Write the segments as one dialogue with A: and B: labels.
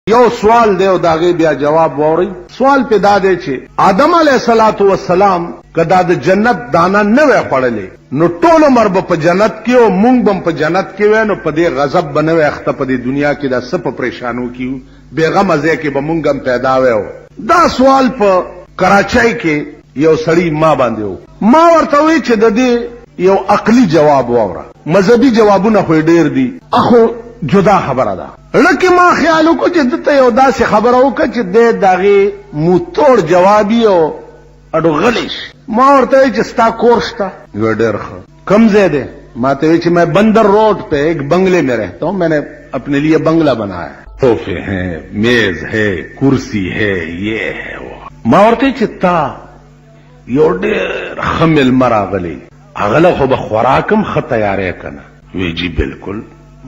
A: یو سوال دی او داغه بیا جواب ووري. سوال پیدا دی چې آدم علیه السلام کدا د جنت دانا نه وې خړلې نو ټول عمر په جنت کې او مونږ بم په جنت کې وې نو په دې غضب بنوي اخته په دې دنیا کې دا سپ پریشانو کیو بیغم ازه کې به مونږ هم پیدا وې. دا سوال په کراچۍ کې یو سړی ما باندې و. ما ورته وی چې د دې یو عقلی جواب ووره. مذهبي جوابونه خو ډېر دي اخو جدا خبره ده. لکه ما خیال وکړ چې دته یو داسې خبره وکړه چې د داغه موتور جوابي او اډو غلیش. ما ورته چې ستا کور شته ډېر ښه کم ځای دی. ما ته وی چې میں بندر روڈ پہ ایک بنگلے میں رہتا ہوں, میں نے اپنے لیے بنگلہ بنایا ہے, صوفے ہیں, میز ہے, کرسی ہے, یہ ہے وہ. ما ورته چې تا یو ډېر ښه مېلمه راغلی اغله خو به خوراکم ښه تیارې کنه. وی جی بالکل.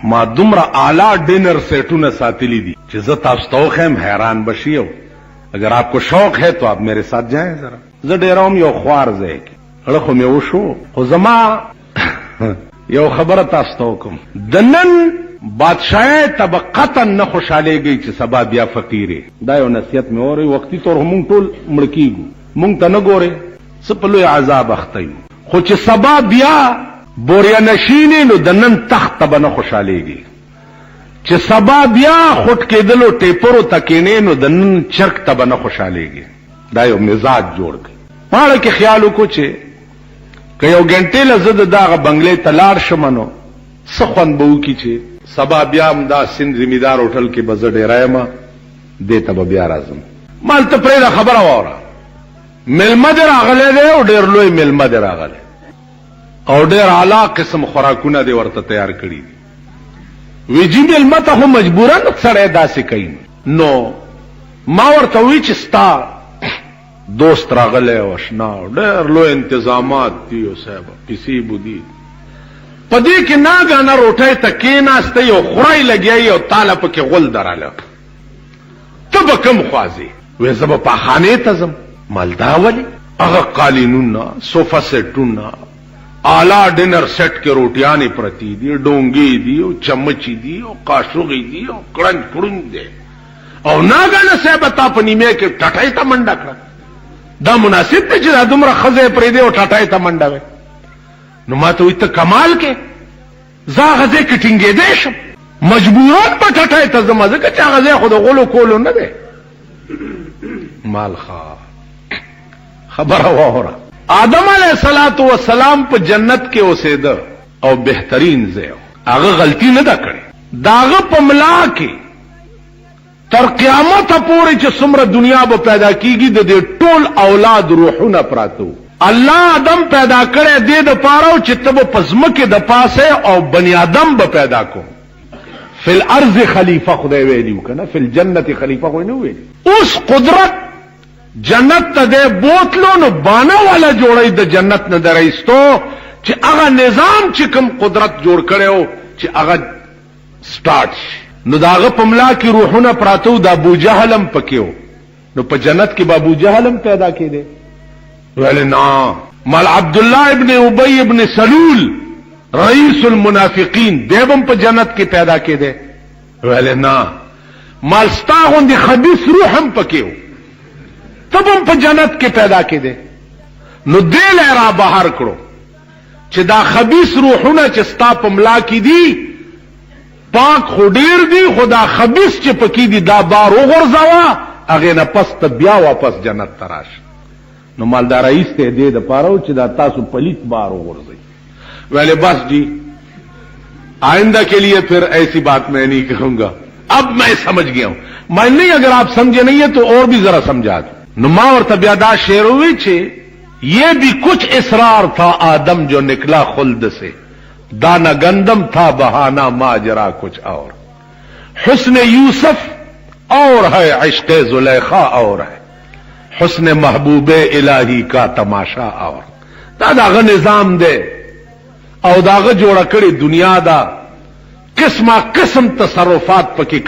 A: ما دومره اعلی ډینر سیټونه ساتلی دي چې زه تاسو ته وښیم حیران بشئ. اگر آپ کو شوق ہے تو آپ میرے ساتھ جائیں ذرا. زه ډېروم یو خوار ځای کې اړه خو مې وشو خو زما یو خبره تاسو ته وکم. د نن بادشاہ طبقتا نه خوشحالیږي چې سبا بیا فقیره. دا یو نصیحت مې اوري. وختي طور همون ټول مړ کیږو, مونږ ته نه ګوري څه په لوی عذاب اخته یو, خو چې سبا بیا بوریا نشینې نو د نن تخت ته به نه خوشحالیږي. چې سبا بیا خټ کېدلو ټیپرو ته کېنې نو د نن چرک ته به نه خوشحالیږي. دا یو مزاج جوړ کړي. ماړه کې خیال وکړو چې که یو ګنټې له زه د دغه بنګلې ته لاړ شم نو څه خوند به وکړي چې سبا بیا هم دا سند زمیدار هوټل کې به زه ډېره یم, دې ته به بیا راځم. ما هلته پرېږده خبره واوره. مېلمه دې راغلی دی او ډېر لوی مېلمه دې راغلی او ډېر اعلی قسم خوراکونه دې ورته تیار کړي دي. وی جی مېلمه ته خو مجبورن سړی داسې کوي. نو ما ورته وی چې ستا دوست راغلی او اشنا ډېر لوی انتظامات دي او صاحب پیسې بودي په دې کې ناګانه روټۍ ته کېناسته یو خوری لګیایي او تاله پکې غول دراله. ته به کوم خوازې؟ وی زه به پاخانې ته ځم. مالدا ولې؟ هغه قالینونه, صوفه سیټونه, اعلی ډینر سیټ کې روټیانې پرتی دي, ډونګې دي او چمچې دي او قاشوغې دي او کړنج کړنج دی او ناګانه صاحب تا په نیمه کې ټټۍ ته منډه کړه. دا مناسب دی چې دا دومره ښځې پرېږدې او ټټۍ ته منډه وې؟ نو ما ته وایي ته کمال کې زه هغه ځای کې ټینګېدی شم, مجبوران په ټټۍ ته ځم ځکه چې هغه ځای خو د غولو کولو نه دی. مالخا خبره واوره. آدم علیه السلام په جنت کې اوسېده او بهترین ځای هغه غلطي نه ده کړې. داغه په ملا کې تر قیامت پورې چې څومره دنیا به پیدا کیږي د دې ټول اولاد روحونه پراته وو. الله آدم پیدا کړی دې دپاره چې ته به په ځمکې د پاسه او بني آدم به پیدا کو. فی الارض خلیفه خدای ویلي و کنه, فی الجنت خلیفه خو نه ویلي. اوس قدرت جنت ته دی بوتلو نو بانه والا جوړی د جنت نه درایستو چې هغه نظام چې کوم قدرت جوړ کړی چې هغه سٹارټ شي. نو داغه په ملا کې روحونه پراته د ابو جهل هم پکې و. نو په جنت کې به ابو جهل هم پیدا کېده؟ ویل نه. مال عبد الله ابن ابی ابن سلول رئیس المنافقین دیو هم په جنت کې پیدا کېده؟ ویل نه. مال ستا غوندې خبیث روح هم پکې و, تب هم په جنت کې پیدا کېده. نو دې له را بهر کړو چې دا خبیث روحونه چې ستا په ملا کې دي پاک خو ډیر دي, خو دا خبیث چې پکې دي دا بار وغورځوه, هغې نه پس ته بیا واپس جنت ته راشه. نو مالدار رئیس ته دې دپاره چې دا تاسو پلیت بار وغورځئ. ویلے بس جی آئندہ کے لیے پھر ایسی بات میں نہیں کہوں گا, اب میں سمجھ گیا ہوں. میں نہیں, اگر آپ سمجھے نہیں ہے تو اور بھی ذرا سمجھا دوں. نما اور طبیعدہ شعر ہوئی چھے یہ بھی کچھ اسرار تھا آدم جو نکلا خلد سے, دانا گندم تھا بہانا ماجرا کچھ اور. حسن یوسف اور ہے, عشق زلیخا اور ہے, حسن محبوب الہی کا تماشا اور. دا داغه نظام دے او داغه جوړه کړي دنیا دا قسمه قسم تصرفات پکې